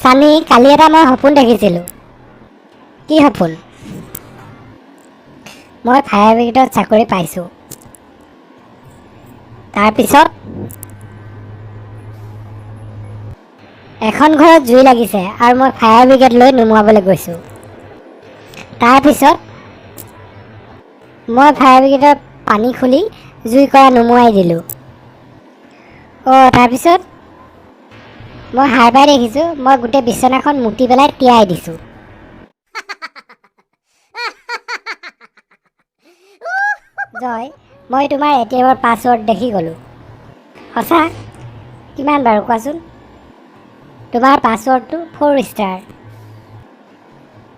চানি কালি এটা মই সপোন দেখিছিলোঁ। কি সপোন? মই ফায়াৰ ব্ৰিগেডত চাকৰি পাইছোঁ। তাৰপিছত এখন ঘৰত জুই লাগিছে আৰু মই ফায়াৰ ব্ৰিগেড লৈ নুমুৱাবলৈ গৈছোঁ। তাৰপিছত মই ফায়াৰ ব্ৰিগেডৰ পানী খুলি জুইকুৰা নুমুৱাই দিলোঁ। তাৰপিছত মই সাৰ পাই দেখিছোঁ মই গোটেই বিচনাখন মুতি পেলাই তিয়াই দিছোঁ। জয়, মই তোমাৰ ATM-ৰ পাছৱৰ্ড দেখি গ'লোঁ। সঁচা? কিমান বাৰু কোৱাচোন? তোমাৰ পাছৱৰ্ডটো 4 ষ্টাৰ।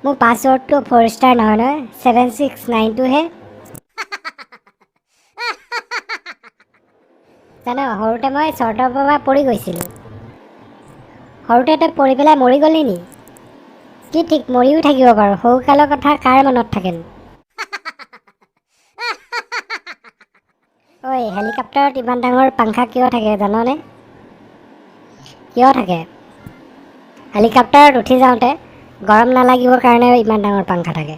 মোৰ পাছৱৰ্ডটো 4 ষ্টাৰ নহয় নহয়, 7692 হে। জানো, সৰুতে মই চৰ্টৰ পৰা পৰি গৈছিলোঁ। সৰুতে তই পৰি পেলাই মৰি গ'লি নি? কি ঠিক, মৰিও থাকিব পাৰোঁ। সৰুকালৰ কথা কাৰ মনত থাকেনো? ঐ, হেলিকপ্টাৰত ইমান ডাঙৰ পাংখা কিয় থাকে জাননে? কিয় থাকে? হেলিকপ্টাৰত উঠি যাওঁতে গৰম নালাগিবৰ কাৰণে ইমান ডাঙৰ পাংখা থাকে।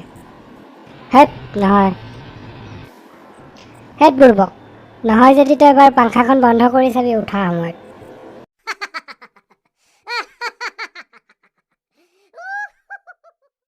হেৎ নহয়। হেৎ বুৰ্বক, নহয় যদি তই এবাৰ পাংখাখন বন্ধ কৰি চাবি উঠাৰ সময়ত।